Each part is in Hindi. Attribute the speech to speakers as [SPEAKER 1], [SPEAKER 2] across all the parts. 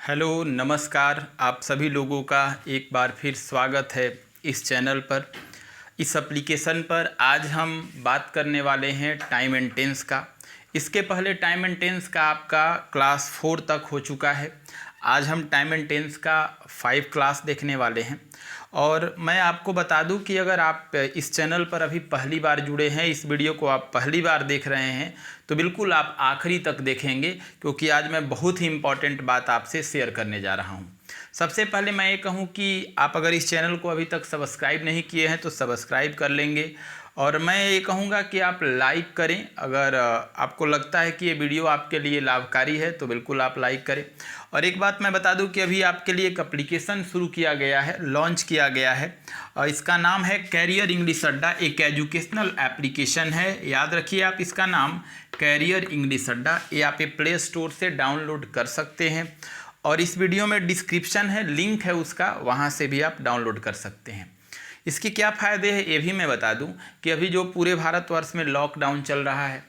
[SPEAKER 1] हेलो नमस्कार। आप सभी लोगों का एक बार फिर स्वागत है इस चैनल पर। इस एप्लीकेशन पर आज हम बात करने वाले हैं टाइम एंड टेंस का। इसके पहले टाइम एंड टेंस का आपका क्लास 4 तक हो चुका है। आज हम टाइम एंड टेंस का 5 क्लास देखने वाले हैं। और मैं आपको बता दूं कि अगर आप इस चैनल पर अभी पहली बार जुड़े हैं, इस वीडियो को आप पहली बार देख रहे हैं, तो बिल्कुल आप आखिरी तक देखेंगे, क्योंकि आज मैं बहुत ही इम्पॉर्टेंट बात आपसे शेयर करने जा रहा हूं। सबसे पहले मैं ये कहूं कि आप अगर इस चैनल को अभी तक सब्सक्राइब नहीं किए हैं तो सब्सक्राइब कर लेंगे। और मैं ये कहूँगा कि आप लाइक करें। अगर आपको लगता है कि ये वीडियो आपके लिए लाभकारी है तो बिल्कुल आप लाइक करें। और एक बात मैं बता दूं कि अभी आपके लिए एक एप्लीकेशन शुरू किया गया है, लॉन्च किया गया है। इसका नाम है कैरियर इंग्लिश अड्डा। एक एजुकेशनल एप्लीकेशन है, याद रखिए आप इसका नाम कैरियर इंग्लिश अड्डा। ये आप प्ले स्टोर से डाउनलोड कर सकते हैं और इस वीडियो में डिस्क्रिप्शन है, लिंक है उसका, वहाँ से भी आप डाउनलोड कर सकते हैं। इसके क्या फ़ायदे हैं ये भी मैं बता दूं कि अभी जो पूरे भारतवर्ष में लॉकडाउन चल रहा है,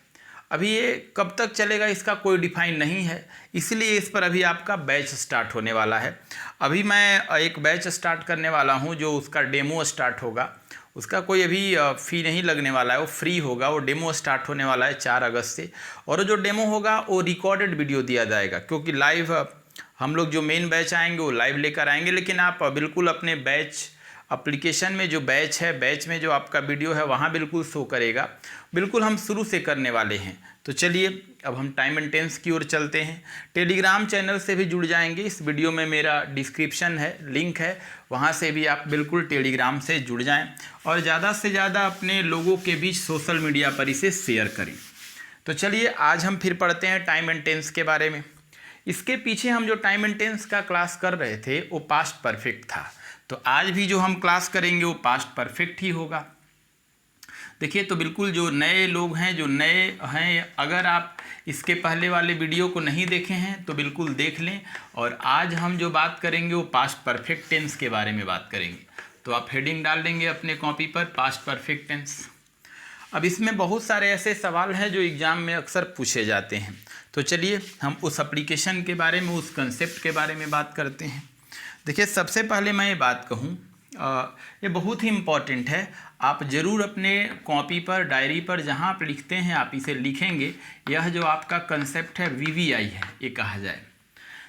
[SPEAKER 1] अभी ये कब तक चलेगा इसका कोई डिफाइन नहीं है, इसलिए इस पर अभी आपका बैच स्टार्ट होने वाला है। अभी मैं एक बैच स्टार्ट करने वाला हूं, जो उसका डेमो स्टार्ट होगा। उसका कोई अभी फ़ी नहीं लगने वाला है, वो फ्री होगा। वो डेमो स्टार्ट होने वाला है 4 अगस्त से। और जो डेमो होगा वो रिकॉर्डेड वीडियो दिया जाएगा, क्योंकि लाइव हम लोग जो मेन बैच आएंगे वो लाइव लेकर आएंगे, लेकिन आप बिल्कुल अपने बैच एप्लीकेशन में जो बैच है, बैच में जो आपका वीडियो है वहाँ बिल्कुल शो करेगा। बिल्कुल हम शुरू से करने वाले हैं। तो चलिए अब हम टाइम एंड टेंस की ओर चलते हैं। टेलीग्राम चैनल से भी जुड़ जाएंगे। इस वीडियो में मेरा डिस्क्रिप्शन है, लिंक है, वहाँ से भी आप बिल्कुल टेलीग्राम से जुड़ जाएं और ज़्यादा से ज़्यादा अपने लोगों के बीच सोशल मीडिया पर इसे शेयर करें। तो चलिए आज हम फिर पढ़ते हैं टाइम एंड टेंस के बारे में। इसके पीछे हम जो टाइम एंड टेंस का क्लास कर रहे थे वो पास्ट परफेक्ट था, तो आज भी जो हम क्लास करेंगे वो पास्ट परफेक्ट ही होगा। देखिए, तो बिल्कुल जो नए लोग हैं, जो नए हैं, अगर आप इसके पहले वाले वीडियो को नहीं देखे हैं तो बिल्कुल देख लें। और आज हम जो बात करेंगे वो पास्ट परफेक्ट टेंस के बारे में बात करेंगे। तो आप हेडिंग डाल देंगे अपने कॉपी पर, पास्ट परफेक्ट टेंस। अब इसमें बहुत सारे ऐसे सवाल हैं जो एग्ज़ाम में अक्सर पूछे जाते हैं। तो चलिए हम उस एप्लीकेशन के बारे में, उस कंसेप्ट के बारे में बात करते हैं। देखिए, सबसे पहले मैं ये बात कहूँ, ये बहुत ही इम्पॉर्टेंट है। आप ज़रूर अपने कॉपी पर, डायरी पर, जहाँ आप लिखते हैं आप इसे लिखेंगे। यह जो आपका कंसेप्ट है VVI है, ये कहा जाए।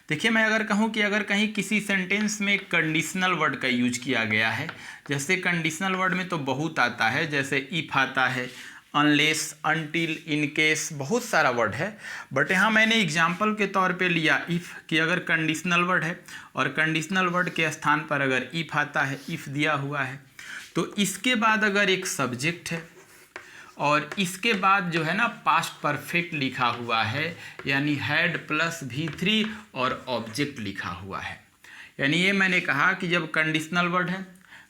[SPEAKER 1] देखिए, मैं अगर कहूँ कि अगर कहीं किसी सेंटेंस में कंडीशनल वर्ड का यूज किया गया है, जैसे कंडीशनल वर्ड में तो बहुत आता है, जैसे इफ़ आता है, अनलेस, अनटिल, इन केस, बहुत सारा वर्ड है। बट यहाँ मैंने एग्जाम्पल के तौर पे लिया इफ़, कि अगर कंडीशनल वर्ड है और कंडीशनल वर्ड के स्थान पर अगर इफ़ आता है, इफ़ दिया हुआ है, तो इसके बाद अगर एक सब्जेक्ट है और इसके बाद जो है ना पास्ट परफेक्ट लिखा हुआ है, यानी हैड प्लस V3 और ऑब्जेक्ट लिखा हुआ है। यानी ये मैंने कहा कि जब कंडीशनल वर्ड है,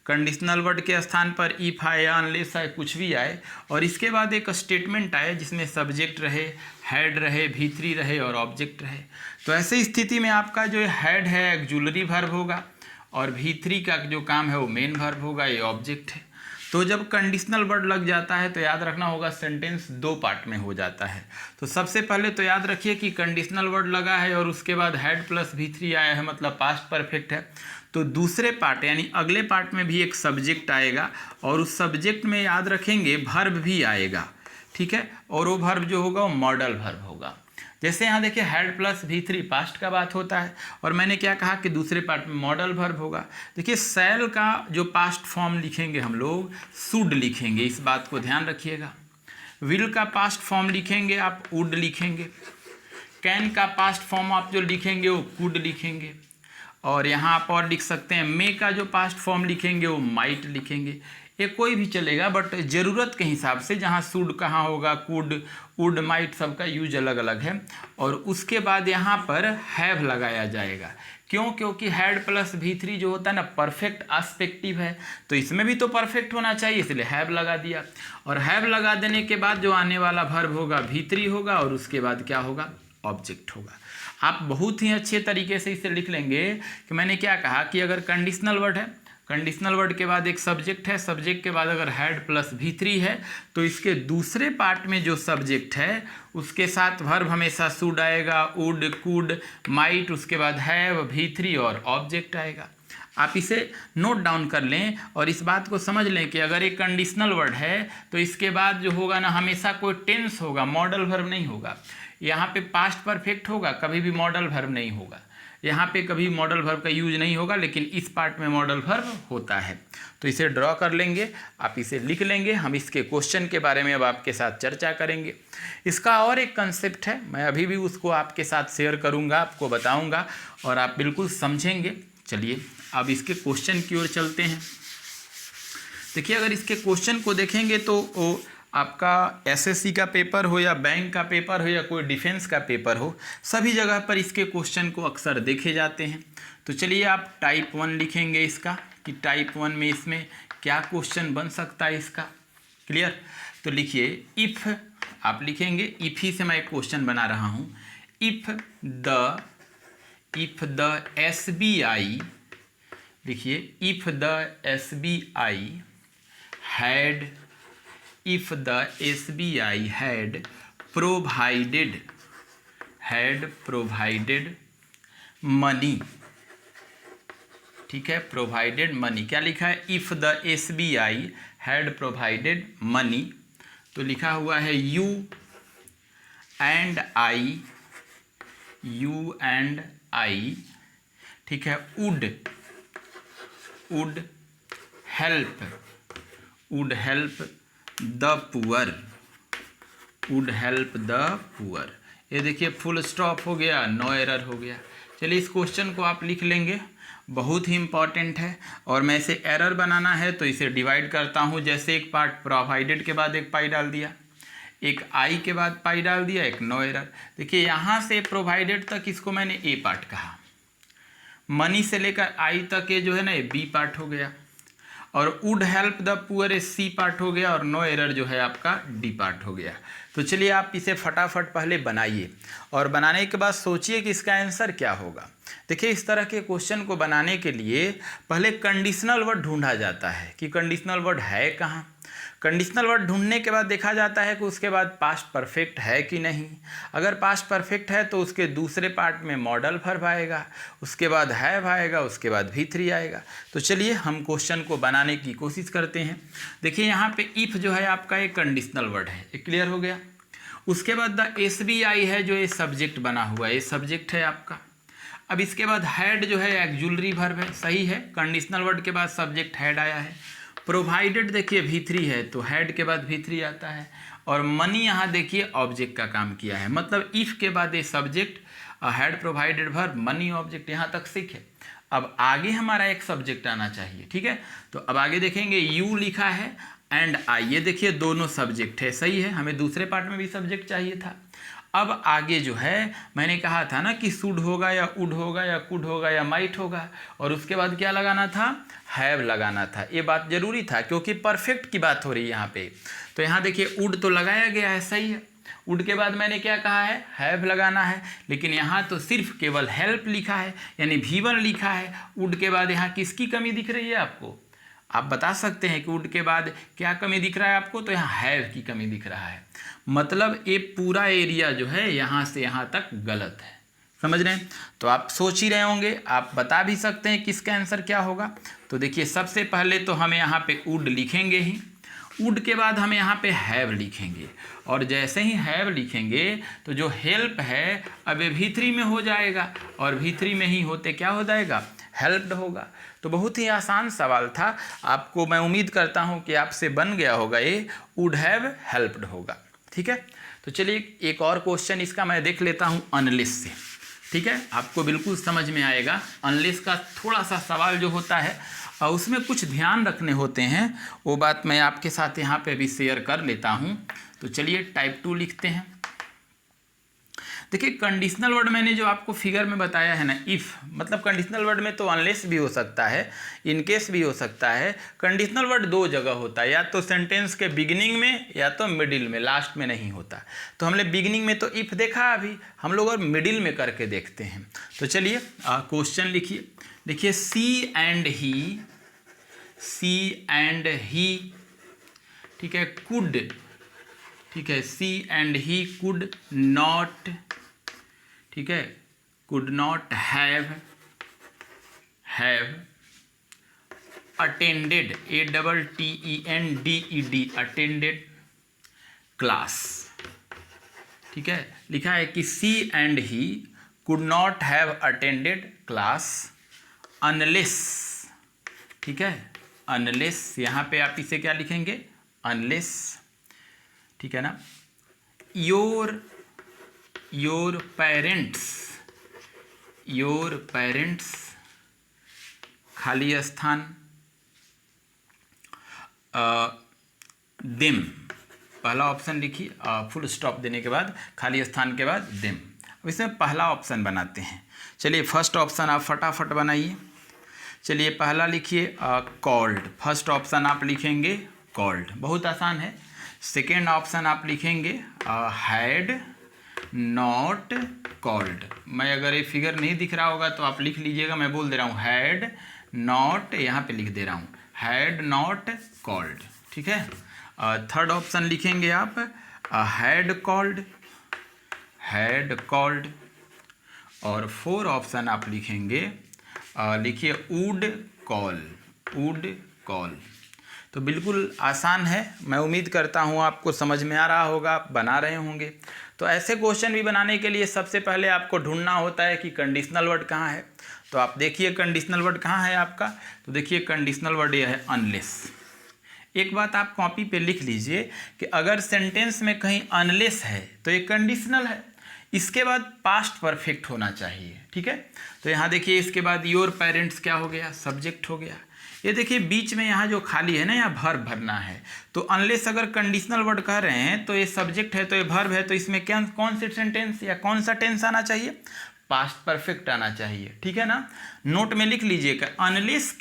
[SPEAKER 1] कंडीशनल वर्ड के स्थान पर इफ़ आए या अनलेस आए, कुछ भी आए, और इसके बाद एक स्टेटमेंट आए जिसमें सब्जेक्ट रहे, हैड रहे, V3 रहे और ऑब्जेक्ट रहे, तो ऐसे स्थिति में आपका जो हैड है ऑक्सिलरी वर्ब होगा और V3 का जो काम है वो मेन वर्ब होगा, ये ऑब्जेक्ट है। तो जब कंडीशनल वर्ड लग जाता है तो याद रखना होगा सेंटेंस 2 पार्ट में हो जाता है। तो सबसे पहले तो याद रखिए कि कंडीशनल वर्ड लगा है और उसके बाद हैड प्लस V3 आया है, मतलब पास्ट परफेक्ट है। तो दूसरे पार्ट यानी अगले पार्ट में भी एक सब्जेक्ट आएगा और उस सब्जेक्ट में याद रखेंगे वर्ब भी आएगा, ठीक है। और वो वर्ब जो होगा वो मॉडल वर्ब होगा। जैसे यहाँ देखिए हैड प्लस V3 पास्ट का बात होता है, और मैंने क्या कहा कि दूसरे पार्ट में मॉडल वर्ब होगा। देखिए, शैल का जो पास्ट फॉर्म लिखेंगे हम लोग शुड लिखेंगे, इस बात को ध्यान रखिएगा। विल का पास्ट फॉर्म लिखेंगे आप वुड लिखेंगे। कैन का पास्ट फॉर्म आप जो लिखेंगे वो कुड लिखेंगे। और यहाँ आप और लिख सकते हैं मे का जो पास्ट फॉर्म लिखेंगे वो माइट लिखेंगे। ये कोई भी चलेगा, बट ज़रूरत के हिसाब से जहाँ शुड कहाँ होगा, कुड, वुड, माइट, सबका यूज अलग अलग है। और उसके बाद यहाँ पर हैव लगाया जाएगा। क्यों? क्योंकि हैड प्लस V3 जो होता है ना परफेक्ट एस्पेक्टिव है, तो इसमें भी तो परफेक्ट होना चाहिए, इसलिए हैव लगा दिया। और हैव लगा देने के बाद जो आने वाला वर्ब होगा V3 होगा और उसके बाद क्या होगा, ऑब्जेक्ट होगा। आप बहुत ही अच्छे तरीके से इसे लिख लेंगे कि मैंने क्या कहा कि अगर कंडीशनल वर्ड है कंडीशनल वर्ड के बाद एक सब्जेक्ट है, सब्जेक्ट के बाद अगर हैड प्लस V3 है तो इसके दूसरे पार्ट में जो सब्जेक्ट है उसके साथ वर्ब हमेशा शुड आएगा, वुड, कुड, माइट, उसके बाद हैव, V3 और ऑब्जेक्ट आएगा। आप इसे नोट डाउन कर लें और इस बात को समझ लें कि अगर एक कंडीशनल वर्ड है तो इसके बाद जो होगा ना हमेशा कोई टेंस होगा, मॉडल वर्ब नहीं होगा। यहाँ पे पास्ट परफेक्ट होगा, कभी भी मॉडल वर्ब नहीं होगा। यहाँ पे कभी मॉडल वर्ब का यूज नहीं होगा, लेकिन इस पार्ट में मॉडल वर्ब होता है। तो इसे ड्रॉ कर लेंगे, आप इसे लिख लेंगे। हम इसके क्वेश्चन के बारे में अब आपके साथ चर्चा करेंगे। इसका और एक कंसेप्ट है, मैं अभी भी उसको आपके साथ शेयर करूँगा, आपको बताऊँगा और आप बिल्कुल समझेंगे। चलिए अब इसके क्वेश्चन की ओर चलते हैं। देखिए अगर इसके क्वेश्चन को देखेंगे तो वो आपका एसएससी का पेपर हो या बैंक का पेपर हो या कोई डिफेंस का पेपर हो, सभी जगह पर इसके क्वेश्चन को अक्सर देखे जाते हैं। तो चलिए आप टाइप 1 लिखेंगे इसका कि टाइप 1 में इसमें क्या क्वेश्चन बन सकता है इसका। क्लियर? तो लिखिए इफ़, आप लिखेंगे इफ़ ही से मैं एक क्वेश्चन बना रहा हूँ। इफ़ द SBI, लिखिए if the SBI had provided money, ठीक है, प्रोवाइडेड मनी। क्या लिखा है? If the SBI had provided money, तो लिखा हुआ है you and I, ठीक है, would help the poor, ये देखिए फुल स्टॉप हो गया, नो एरर हो गया। चलिए इस क्वेश्चन को आप लिख लेंगे, बहुत ही इंपॉर्टेंट है। और मैं इसे एरर बनाना है तो इसे डिवाइड करता हूँ। जैसे एक पार्ट प्रोवाइडेड के बाद एक पाई डाल दिया, एक आई के बाद पाई डाल दिया, एक नो एरर। देखिए यहाँ से प्रोवाइडेड तक इसको मैंने ए पार्ट कहा, मनी से लेकर आई तक ये जो है ना ये बी पार्ट हो गया, और would help the poor A C part हो गया, और नो एरर जो है आपका डी पार्ट हो गया। तो चलिए आप इसे फटाफट पहले बनाइए और बनाने के बाद सोचिए कि इसका आंसर क्या होगा। देखिए इस तरह के क्वेश्चन को बनाने के लिए पहले कंडीशनल वर्ड ढूंढा जाता है कि कंडीशनल वर्ड है कहाँ। कंडीशनल वर्ड ढूंढने के बाद देखा जाता है कि उसके बाद पास्ट परफेक्ट है कि नहीं। अगर पास्ट परफेक्ट है तो उसके दूसरे पार्ट में मॉडल वर्ब आएगा, उसके बाद हैव आएगा, उसके बाद V3 आएगा। तो चलिए हम क्वेश्चन को बनाने की कोशिश करते हैं। देखिए यहाँ पे इफ़ जो है आपका एक कंडीशनल वर्ड है, ये क्लियर हो गया। उसके बाद द SBI है जो ये सब्जेक्ट बना हुआ है, ये सब्जेक्ट है आपका। अब इसके बाद हैड जो है एक्जुलरी वर्ब है, सही है, कंडीशनल वर्ड के बाद सब्जेक्ट हैड आया है। प्रोवाइडेड देखिए V3 है तो हैड के बाद V3 आता है, और मनी यहाँ देखिए ऑब्जेक्ट का काम किया है, मतलब इफ़ के बाद ये subject, had provided verb, money object, यहाँ तक सीखे। अब आगे हमारा एक सब्जेक्ट आना चाहिए, ठीक है। तो अब आगे देखेंगे यू लिखा है एंड आई, ये देखिए दोनों सब्जेक्ट है, सही है, हमें दूसरे पार्ट में भी सब्जेक्ट चाहिए था। अब आगे जो है मैंने कहा था ना कि शुड होगा या वुड होगा या कुड होगा या माइट होगा, और उसके बाद क्या लगाना था? हैव लगाना था। ये बात जरूरी था क्योंकि परफेक्ट की बात हो रही है यहाँ पे। तो यहाँ देखिए वुड तो लगाया गया है, सही है। वुड के बाद मैंने क्या कहा है? हैव लगाना है, लेकिन यहाँ तो सिर्फ केवल हेल्प लिखा है, यानी V1 लिखा है। वुड के बाद यहाँ किसकी कमी दिख रही है आपको? आप बता सकते हैं कि वुड के बाद क्या कमी दिख रहा है आपको? तो यहाँ हैव की कमी दिख रहा है, मतलब ये पूरा एरिया जो है यहाँ से यहाँ तक गलत है। समझ रहे हैं? तो आप सोच ही रहे होंगे, आप बता भी सकते हैं कि इसका आंसर क्या होगा। तो देखिए सबसे पहले तो हमें यहाँ पे वुड लिखेंगे ही, वुड के बाद हम यहाँ पे हैव लिखेंगे, और जैसे ही हैव लिखेंगे तो जो हेल्प है अब ये V3 में हो जाएगा, और V3 में ही होते क्या हो जाएगा? हेल्प्ड होगा। तो बहुत ही आसान सवाल था, आपको मैं उम्मीद करता हूँ कि आपसे बन गया होगा, ये वुड हैव हेल्प्ड होगा। ठीक है, तो चलिए एक और क्वेश्चन इसका मैं देख लेता हूँ अनलेस से। ठीक है, आपको बिल्कुल समझ में आएगा। अनलेस का थोड़ा सा सवाल जो होता है और उसमें कुछ ध्यान रखने होते हैं, वो बात मैं आपके साथ यहाँ पे भी शेयर कर लेता हूँ। तो चलिए टाइप 2 लिखते हैं। देखिए कंडीशनल वर्ड मैंने जो आपको फिगर में बताया है ना, इफ़, मतलब कंडीशनल वर्ड में तो अनलेस भी हो सकता है, इनकेस भी हो सकता है। कंडीशनल वर्ड दो जगह होता है, या तो सेंटेंस के बिगिनिंग में या तो मिडिल में, लास्ट में नहीं होता। तो हमने बिगिनिंग में तो इफ़ देखा, अभी हम लोग और मिडिल में करके देखते हैं। तो चलिए क्वेश्चन लिखिए। देखिए सी एंड ही सी एंड ही, ठीक है, कुड, ठीक है, she and he could not, ठीक है, could not have attended, ATTENDED, attended class, ठीक है। लिखा है कि she and he could not have attended class unless, ठीक है, अनलेस, यहाँ पे आप इसे क्या लिखेंगे, अनलेस, ठीक है ना, योर पेरेंट्स खाली स्थान देम, पहला ऑप्शन लिखिए, फुल स्टॉप देने के बाद खाली स्थान के बाद देम। अब इसमें पहला ऑप्शन बनाते हैं। चलिए फर्स्ट ऑप्शन आप फटाफट बनाइए। चलिए पहला लिखिए कॉल्ड, फर्स्ट ऑप्शन आप लिखेंगे कॉल्ड, बहुत आसान है। सेकेंड ऑप्शन आप लिखेंगे हैड नॉट कॉल्ड। मैं अगर ये फिगर नहीं दिख रहा होगा तो आप लिख लीजिएगा, मैं बोल दे रहा हूँ हैड नॉट, यहाँ पे लिख दे रहा हूँ हैड नॉट कॉल्ड, ठीक है। थर्ड ऑप्शन लिखेंगे आप हैड कॉल्ड, और फोर ऑप्शन आप लिखेंगे लिखिए वुड कॉल। तो बिल्कुल आसान है, मैं उम्मीद करता हूँ आपको समझ में आ रहा होगा, आप बना रहे होंगे। तो ऐसे क्वेश्चन भी बनाने के लिए सबसे पहले आपको ढूंढना होता है कि कंडीशनल वर्ड कहाँ है। तो आप देखिए कंडीशनल वर्ड कहाँ है आपका, तो देखिए कंडीशनल वर्ड ये है अनलेस। एक बात आप कॉपी पे लिख लीजिए कि अगर सेंटेंस में कहीं अनलेस है तो ये कंडीशनल है, इसके बाद पास्ट परफेक्ट होना चाहिए, ठीक है। तो यहाँ देखिए इसके बाद योर पेरेंट्स क्या हो गया, सब्जेक्ट हो गया। ये देखिए बीच में यहाँ जो खाली है ना, यहाँ वर्ब भरना है। तो अनलेस अगर कंडीशनल वर्ड कह रहे हैं तो ये सब्जेक्ट है, तो ये वर्ब है, तो इसमें क्या, कौन से सेंटेंस या कौन सा टेंस आना चाहिए, पास्ट परफेक्ट आना चाहिए, ठीक है ना। नोट में लिख लीजिएगा अनलेस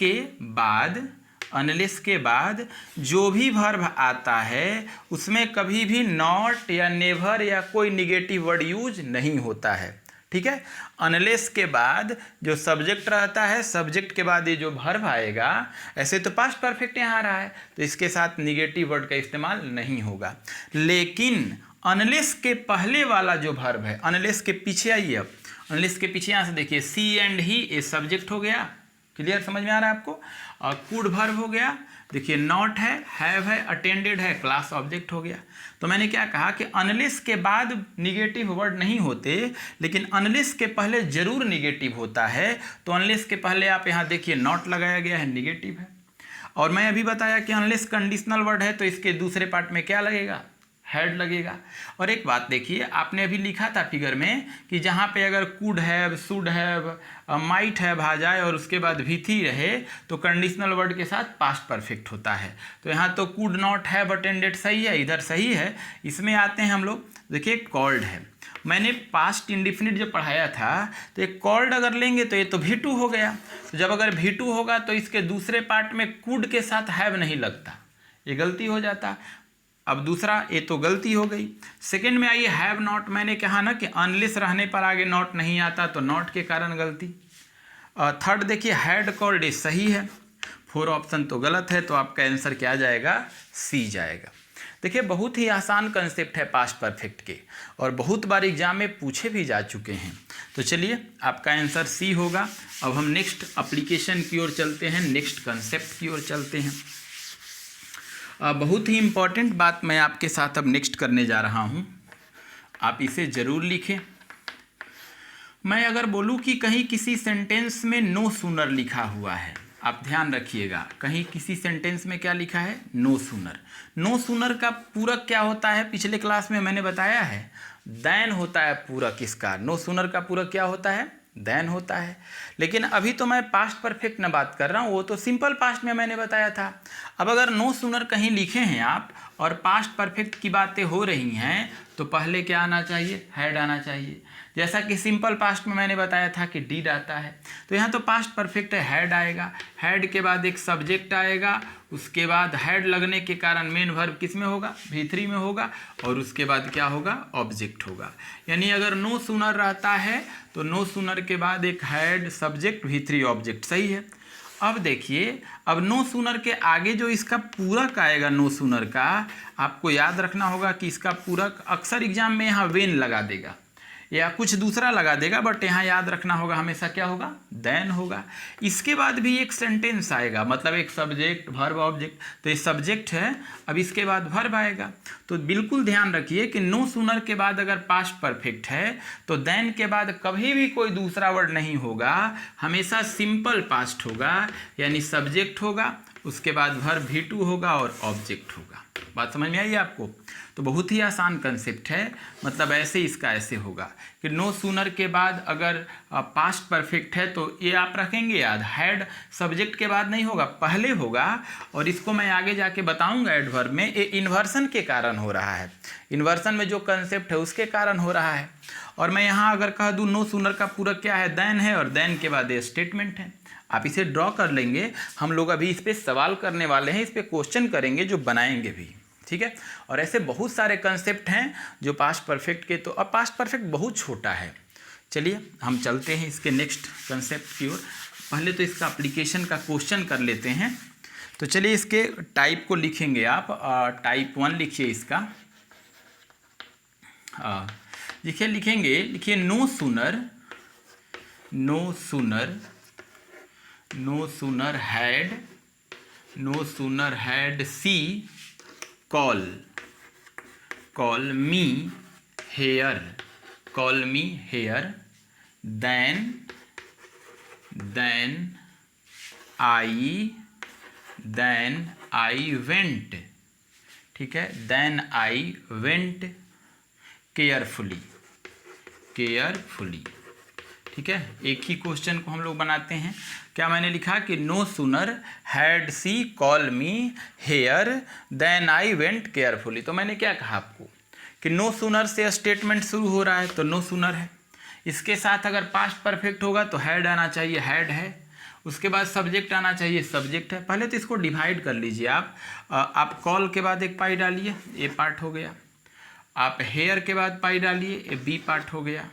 [SPEAKER 1] के बाद जो भी वर्ब आता है उसमें कभी भी नॉट या नेवर या कोई निगेटिव वर्ड यूज नहीं होता है, ठीक है। अनलेस के बाद जो सब्जेक्ट रहता है, सब्जेक्ट के बाद ये जो वर्ब आएगा, ऐसे तो पास्ट परफेक्ट यहाँ आ रहा है तो इसके साथ निगेटिव वर्ड का इस्तेमाल नहीं होगा। लेकिन अनलेस के पहले वाला जो वर्ब है, अनलेस के पीछे आइए, अब अनलेस के पीछे यहाँ से देखिए सी एंड ही, ये सब्जेक्ट हो गया, क्लियर, समझ में आ रहा है आपको। और कुड वर्ब हो गया, देखिए नॉट है, हैव है, अटेंडेड है, क्लास ऑब्जेक्ट हो गया। तो मैंने क्या कहा कि अनलेस के बाद निगेटिव वर्ड नहीं होते, लेकिन अनलेस के पहले जरूर निगेटिव होता है। तो अनलेस के पहले आप यहाँ देखिए नॉट लगाया गया है, निगेटिव है। और मैं अभी बताया कि अनलेस कंडीशनल वर्ड है तो इसके दूसरे पार्ट में क्या लगेगा, हैड लगेगा। और एक बात देखिए, आपने अभी लिखा था फिगर में कि जहाँ पे अगर could have, should have, might have आ जाए और उसके बाद भी रहे तो कंडीशनल वर्ड के साथ पास्ट परफेक्ट होता है। तो यहाँ तो कुड नॉट हैव अटेंडेड सही है, इधर सही है। इसमें आते हैं हम लोग, देखिए कॉल्ड है, मैंने पास्ट इंडिफिनिट जब पढ़ाया था तो एक कॉल्ड अगर लेंगे तो ये तो V2 हो गया। तो जब अगर V2 होगा तो इसके दूसरे पार्ट में कुड के साथ हैव नहीं लगता, ये गलती हो जाता। अब दूसरा, ये तो गलती हो गई। सेकंड में आइए हैव नॉट, मैंने कहा ना कि अनलेस रहने पर आगे नॉट नहीं आता, तो नॉट के कारण गलती। थर्ड देखिए हैड कॉल्ड, सही है। फोर ऑप्शन तो गलत है, तो आपका आंसर क्या जाएगा, सी जाएगा। देखिए बहुत ही आसान कंसेप्ट है पास्ट परफेक्ट के, और बहुत बार एग्जाम में पूछे भी जा चुके हैं। तो चलिए आपका आंसर सी होगा। अब हम नेक्स्ट एप्लीकेशन की ओर चलते हैं, नेक्स्ट कंसेप्ट की ओर चलते हैं। बहुत ही इम्पॉर्टेंट बात मैं आपके साथ अब नेक्स्ट करने जा रहा हूँ, आप इसे ज़रूर लिखें। मैं अगर बोलूँ कि कहीं किसी सेंटेंस में नो सूनर लिखा हुआ है, आप ध्यान रखिएगा, कहीं किसी सेंटेंस में क्या लिखा है, नो सूनर। नो सूनर का पूरक क्या होता है, पिछले क्लास में मैंने बताया है, देन होता है पूरक इसका। नो सूनर का पूरक क्या होता है, देन होता है। लेकिन अभी तो मैं पास्ट परफेक्ट न बात कर रहा हूँ, वो तो सिंपल पास्ट में मैंने बताया था। अब अगर नो सूनर कहीं लिखे हैं आप और पास्ट परफेक्ट की बातें हो रही हैं तो पहले क्या आना चाहिए, हैड आना चाहिए। जैसा कि सिंपल पास्ट में मैंने बताया था कि डिड आता है, तो यहाँ तो पास्ट परफेक्ट है, हैड आएगा। हैड के बाद एक सब्जेक्ट आएगा, उसके बाद हैड लगने के कारण मेन वर्ब किस में होगा, V3 में होगा, और उसके बाद क्या होगा, ऑब्जेक्ट होगा। यानी अगर नो सूनर रहता है तो नो सूनर के बाद एक हैड, सब्जेक्ट, V3 ऑब्जेक्ट, सही है। अब देखिए, अब नो सूनर के आगे जो इसका पूरक आएगा नो सूनर का, आपको याद रखना होगा कि इसका पूरक अक्सर एग्जाम में यहाँ वेन लगा देगा या कुछ दूसरा लगा देगा, बट यहाँ याद रखना होगा हमेशा क्या होगा, देन होगा। इसके बाद भी एक सेंटेंस आएगा, मतलब एक सब्जेक्ट वर्ब ऑब्जेक्ट, तो ये सब्जेक्ट है, अब इसके बाद वर्ब आएगा। तो बिल्कुल ध्यान रखिए कि नो सूनर के बाद अगर पास्ट परफेक्ट है तो देन के बाद कभी भी कोई दूसरा वर्ड नहीं होगा, हमेशा सिंपल पास्ट होगा, यानी सब्जेक्ट होगा, उसके बाद वर्ब V2 होगा और ऑब्जेक्ट होगा। बात समझ में आई आपको? तो बहुत ही आसान कंसेप्ट है, मतलब ऐसे इसका ऐसे होगा कि नो सूनर के बाद अगर पास्ट परफेक्ट है तो ये आप रखेंगे याद, हैड सब्जेक्ट के बाद नहीं होगा, पहले होगा, और इसको मैं आगे जाके बताऊंगा एडवर्ब में। ये इन्वर्सन के कारण हो रहा है, इन्वर्सन में जो कंसेप्ट है उसके कारण हो रहा है। और मैं यहाँ अगर कह दूँ नो सूनर का पूरक क्या है, देन है, और देन के बाद ये स्टेटमेंट है। आप इसे ड्रॉ कर लेंगे, हम लोग अभी इस पर सवाल करने वाले हैं, इस पर क्वेश्चन करेंगे जो बनाएंगे भी, ठीक है। और ऐसे बहुत सारे कंसेप्ट हैं जो पास्ट परफेक्ट के, तो अब पास्ट परफेक्ट बहुत छोटा है। चलिए हम चलते हैं इसके नेक्स्ट कंसेप्ट की ओर। पहले तो इसका एप्लीकेशन का क्वेश्चन कर लेते हैं। तो चलिए इसके टाइप को लिखेंगे आप, टाइप 1 लिखिए इसका। लिखिए no sooner had she call me here then I went, ठीक है, then I went carefully, ठीक है। एक ही क्वेश्चन को हम लोग बनाते हैं। क्या मैंने लिखा कि no sooner had she call me here then I went carefully. तो मैंने क्या कहा आपको कि नो सूनर से स्टेटमेंट शुरू हो रहा है तो नो सूनर है, इसके साथ अगर पास्ट परफेक्ट होगा तो हैड आना चाहिए, हैड है, उसके बाद सब्जेक्ट आना चाहिए, सब्जेक्ट है। पहले तो इसको डिवाइड कर लीजिए आप कॉल के बाद एक पाई डालिए, ए पार्ट हो गया, आप हेयर के बाद पाई डालिए, ए बी पार्ट हो गया,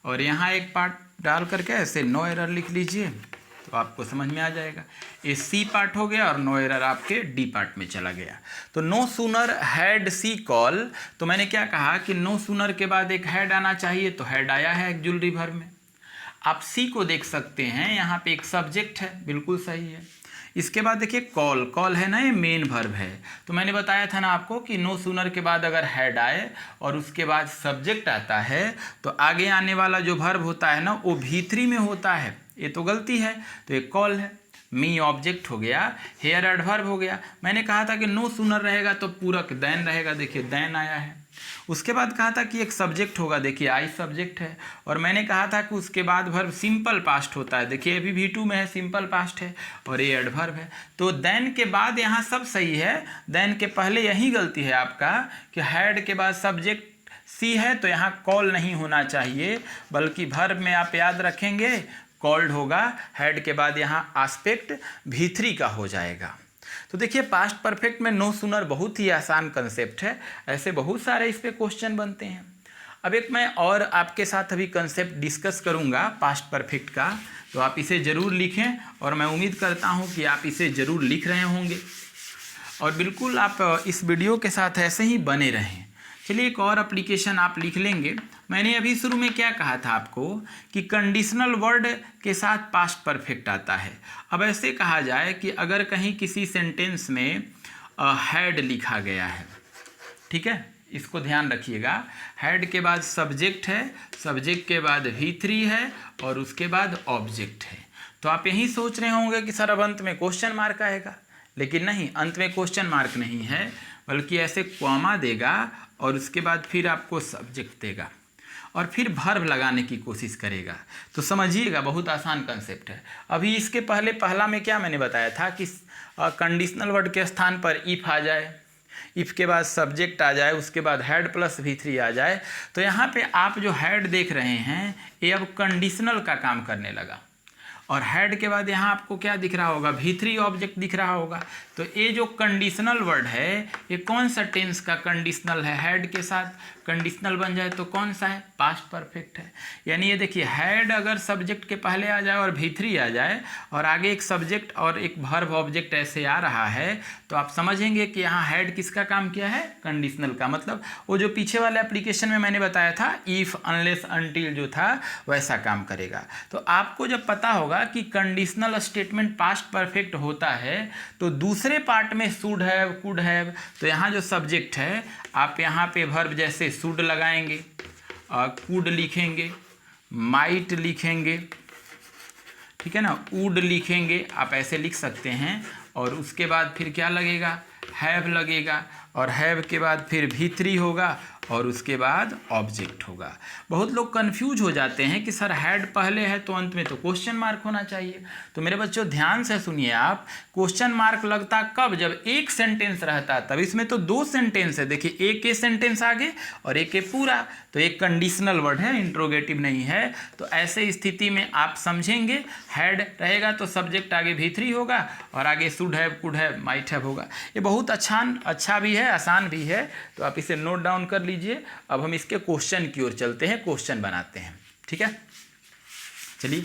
[SPEAKER 1] और यहाँ एक पार्ट डाल करके ऐसे नो एरर लिख लीजिए तो आपको समझ में आ जाएगा। ये सी पार्ट हो गया और नो एरर आपके डी पार्ट में चला गया। तो no sooner had she call, तो मैंने क्या कहा कि नो सूनर के बाद एक हैड आना चाहिए, तो हैड आया है एक्जुलरी वर्ब में। आप सी को देख सकते हैं, यहाँ पे एक सब्जेक्ट है, बिल्कुल सही है। इसके बाद देखिए कॉल है ना, ये मेन वर्ब है। तो मैंने बताया था ना आपको कि नो सूनर के बाद अगर हैड आए और उसके बाद सब्जेक्ट आता है तो आगे आने वाला जो वर्ब होता है ना वो V3 में होता है, ये तो गलती है। तो ये कॉल है, मी ऑब्जेक्ट हो गया, हेयर एडवर्ब हो गया। मैंने कहा था कि नो सूनर रहेगा तो पूरक देन रहेगा, देखिए देन आया है। उसके बाद कहा था कि एक सब्जेक्ट होगा, देखिए आई सब्जेक्ट है, और मैंने कहा था कि उसके बाद वर्ब सिंपल पास्ट होता है, देखिए अभी V2 में है, सिंपल पास्ट है, और ये एडवर्ब है। तो देन के बाद यहाँ सब सही है, देन के पहले यही गलती है आपका कि हैड के बाद सब्जेक्ट सी है, तो यहाँ कॉल नहीं होना चाहिए, बल्कि वर्ब में आप याद रखेंगे कॉल्ड होगा, हैड के बाद यहाँ एस्पेक्ट V3 का हो जाएगा। तो देखिए पास्ट परफेक्ट में नो सूनर बहुत ही आसान कंसेप्ट है, ऐसे बहुत सारे इस पे क्वेश्चन बनते हैं। अब एक मैं और आपके साथ अभी कंसेप्ट डिस्कस करूंगा पास्ट परफेक्ट का, तो आप इसे ज़रूर लिखें, और मैं उम्मीद करता हूं कि आप इसे ज़रूर लिख रहे होंगे, और बिल्कुल आप इस वीडियो के साथ ऐसे ही बने रहें। चलिए एक और एप्लीकेशन आप लिख लेंगे। मैंने अभी शुरू में क्या कहा था आपको कि कंडीशनल वर्ड के साथ पास्ट परफेक्ट आता है। अब ऐसे कहा जाए कि अगर कहीं किसी सेंटेंस में हैड लिखा गया है, ठीक है, इसको ध्यान रखिएगा, हैड के बाद सब्जेक्ट है, सब्जेक्ट के बाद V3 है, और उसके बाद ऑब्जेक्ट है। तो आप यही सोच रहे होंगे कि सर अब अंत में क्वेश्चन मार्क आएगा, लेकिन नहीं, अंत में क्वेश्चन मार्क नहीं है, बल्कि ऐसे कॉमा देगा और उसके बाद फिर आपको सब्जेक्ट देगा और फिर वर्ब लगाने की कोशिश करेगा। तो समझिएगा बहुत आसान कंसेप्ट है। अभी इसके पहला में क्या मैंने बताया था कि कंडीशनल वर्ड के स्थान पर इफ़ आ जाए, इफ़ के बाद सब्जेक्ट आ जाए, उसके बाद हैड प्लस V3 आ जाए। तो यहाँ पे आप जो हैड देख रहे हैं ये अब कंडीशनल का काम करने लगा, और हैड के बाद यहाँ आपको क्या दिख रहा होगा, V3 ऑब्जेक्ट दिख रहा होगा। तो ये जो कंडीशनल वर्ड है ये कौन सा टेंस का कंडीशनल है, हैड के साथ कंडीशनल बन जाए तो कौन सा है, पास्ट परफेक्ट है। यानी ये देखिए हैड अगर सब्जेक्ट के पहले आ जाए और V3 आ जाए और आगे एक सब्जेक्ट और एक वर्ब ऑब्जेक्ट ऐसे आ रहा है तो आप समझेंगे कि यहाँ हैड किसका काम किया है, कंडीशनल का। मतलब वो जो पीछे वाले एप्लीकेशन में मैंने बताया था इफ़ अनलेस अनटिल जो था वैसा काम करेगा। तो आपको जब पता होगा कि कंडीशनल स्टेटमेंट पास्ट परफेक्ट होता है तो दूसरे पार्ट में शुड हैव, कुड हैव, तो यहाँ जो सब्जेक्ट है आप यहाँ पे वर्ब जैसे शुड लगाएंगे, कुड लिखेंगे, माइट लिखेंगे, ठीक है ना, वुड लिखेंगे, आप ऐसे लिख सकते हैं। और उसके बाद फिर क्या लगेगा, हैव लगेगा, और हैव के बाद फिर V3 होगा और उसके बाद ऑब्जेक्ट होगा। बहुत लोग कंफ्यूज हो जाते हैं कि सर हैड पहले है तो अंत में तो क्वेश्चन मार्क होना चाहिए। तो मेरे बच्चों ध्यान से सुनिए आप, क्वेश्चन मार्क लगता कब, जब एक सेंटेंस रहता तब। इसमें तो 2 सेंटेंस है, देखिए एक के सेंटेंस आगे और एक के पूरा, तो एक कंडीशनल वर्ड है, इंट्रोगेटिव नहीं है। तो ऐसे स्थिति में आप समझेंगे हैड रहेगा तो सब्जेक्ट आगे V3 होगा और आगे should have, could have, might have होगा। ये बहुत अच्छा भी है, आसान भी है, तो आप इसे नोट डाउन कर लीजिए। अब हम इसके क्वेश्चन की ओर चलते हैं, क्वेश्चन बनाते हैं, ठीक है। चलिए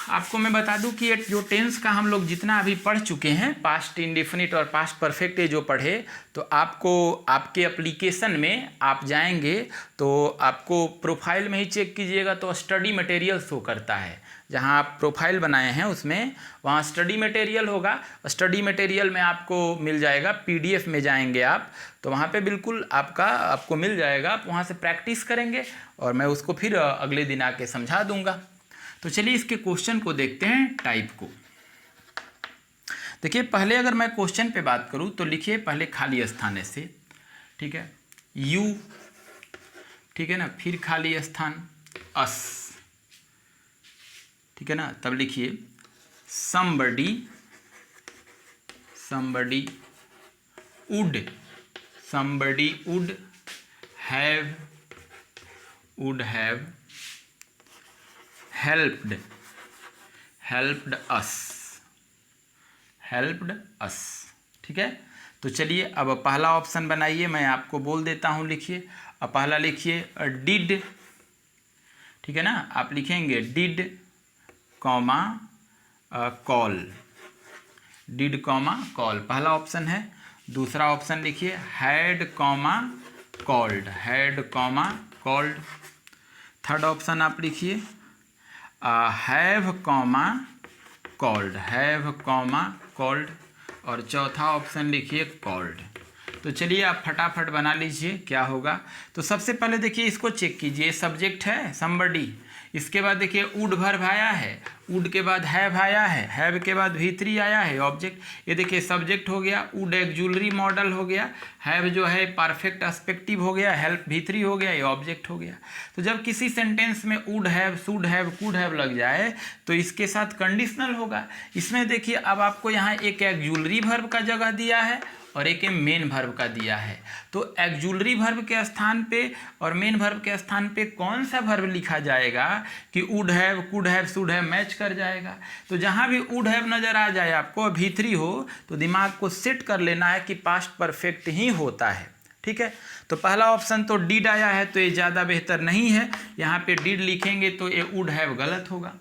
[SPEAKER 1] आपको मैं बता दूं कि ये जो टेंस का हम लोग जितना अभी पढ़ चुके हैं, पास्ट इंडेफिनिट और पास्ट परफेक्ट ये जो पढ़े, तो आपको आपके एप्लीकेशन में आप जाएंगे तो आपको प्रोफाइल में ही चेक कीजिएगा तो स्टडी मटेरियल शो करता है। जहां आप प्रोफाइल बनाए हैं उसमें वहां स्टडी मटेरियल होगा। स्टडी मटेरियल में आपको मिल जाएगा, PDF में जाएंगे आप तो वहाँ पे बिल्कुल आपको मिल जाएगा। आप वहाँ से प्रैक्टिस करेंगे और मैं उसको फिर अगले दिन आके समझा दूंगा। तो चलिए इसके क्वेश्चन को देखते हैं, टाइप को। देखिए पहले अगर मैं क्वेश्चन पे बात करूँ तो लिखिए पहले खाली स्थान ऐसे, ठीक है, यू, ठीक है ना, फिर खाली स्थान अस, ठीक है ना, तब लिखिए somebody would have helped us, ठीक है। तो चलिए अब पहला ऑप्शन बनाइए, मैं आपको बोल देता हूँ, लिखिए। अब पहला लिखिए डिड, ठीक है ना, आप लिखेंगे did comma call, did comma call, पहला ऑप्शन है। दूसरा ऑप्शन लिखिए had comma called, had comma called. Third option आप लिखिए have comma called, have comma called. और चौथा ऑप्शन लिखिए कॉल्ड। तो चलिए आप फटाफट बना लीजिए क्या होगा। तो सबसे पहले देखिए इसको चेक कीजिए, सब्जेक्ट है somebody, इसके बाद देखिए वुड वर्ब आया है, वुड के बाद हैव आया है, हैव के बाद V3 आया है, ऑब्जेक्ट। ये देखिए सब्जेक्ट हो गया, वुड एक्जुलरी मॉडल हो गया, हैव जो है परफेक्ट एस्पेक्टिव हो गया, हेल्प V3 हो गया, ये ऑब्जेक्ट हो गया। तो जब किसी सेंटेंस में would have, should have, could have लग जाए तो इसके साथ कंडीशनल होगा। इसमें देखिए अब आपको यहाँ एक एक्जुलरी वर्ब का जगह दिया है और एक मेन वर्ब का दिया है। तो एक्जुलरी वर्ब के स्थान पे और मेन वर्ब के स्थान पे कौन सा वर्ब लिखा जाएगा कि would have, could have, should have match कर जाएगा। तो जहाँ भी वुड हैव नज़र आ जाए आपको V3 हो तो दिमाग को सेट कर लेना है कि पास्ट परफेक्ट ही होता है, ठीक है। तो पहला ऑप्शन तो डिड आया है तो ये ज़्यादा बेहतर नहीं है, यहाँ पे डिड लिखेंगे तो ये वुड हैव गलत होगा।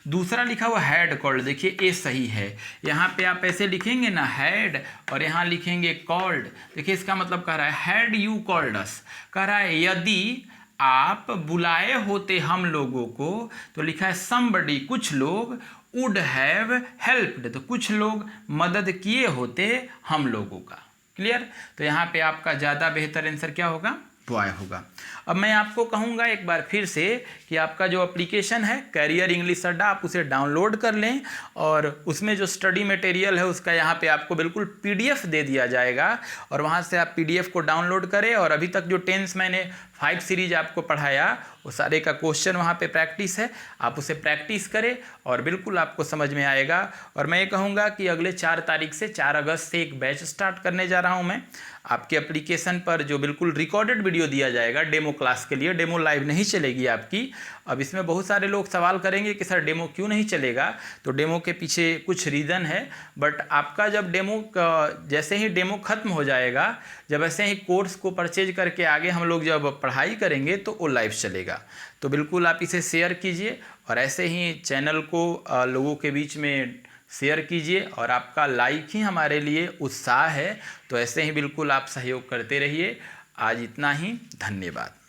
[SPEAKER 1] दूसरा लिखा हुआ हैड कॉल्ड, देखिए ये सही है। यहाँ पे आप ऐसे लिखेंगे ना हैड और यहाँ लिखेंगे कॉल्ड, देखिए इसका मतलब कह रहा है हैड यू कॉल्ड अस, कह रहा है यदि आप बुलाए होते हम लोगों को, तो लिखा है somebody, कुछ लोग, would have helped, तो कुछ लोग मदद किए होते हम लोगों का। क्लियर। तो यहाँ पे आपका ज़्यादा बेहतर आंसर क्या होगा, बॉय होगा। अब मैं आपको कहूँगा एक बार फिर से कि आपका जो एप्लीकेशन है कैरियर इंग्लिश अड्डा, आप उसे डाउनलोड कर लें और उसमें जो स्टडी मटेरियल है उसका यहाँ पे आपको बिल्कुल PDF दे दिया जाएगा और वहाँ से आप PDF को डाउनलोड करें। और अभी तक जो टेंस मैंने 5 सीरीज आपको पढ़ाया वो सारे का क्वेश्चन वहाँ पे प्रैक्टिस है, आप उसे प्रैक्टिस करें और बिल्कुल आपको समझ में आएगा। और मैं ये कहूँगा कि अगले 4 तारीख से 4 अगस्त से एक बैच स्टार्ट करने जा रहा हूँ मैं आपके एप्लीकेशन पर, जो बिल्कुल रिकॉर्डेड वीडियो दिया जाएगा डेमो क्लास के लिए। डेमो लाइव नहीं चलेगी आपकी। अब इसमें बहुत सारे लोग सवाल करेंगे कि सर डेमो क्यों नहीं चलेगा, तो डेमो के पीछे कुछ रीज़न है। बट आपका जब डेमो जैसे ही डेमो ख़त्म हो जाएगा, जब ऐसे ही कोर्स को परचेज करके आगे हम लोग जब पढ़ाई करेंगे तो वो लाइव चलेगा। तो बिल्कुल आप इसे शेयर कीजिए और ऐसे ही चैनल को लोगों के बीच में शेयर कीजिए। और आपका लाइक ही हमारे लिए उत्साह है, तो ऐसे ही बिल्कुल आप सहयोग करते रहिए। आज इतना ही, धन्यवाद।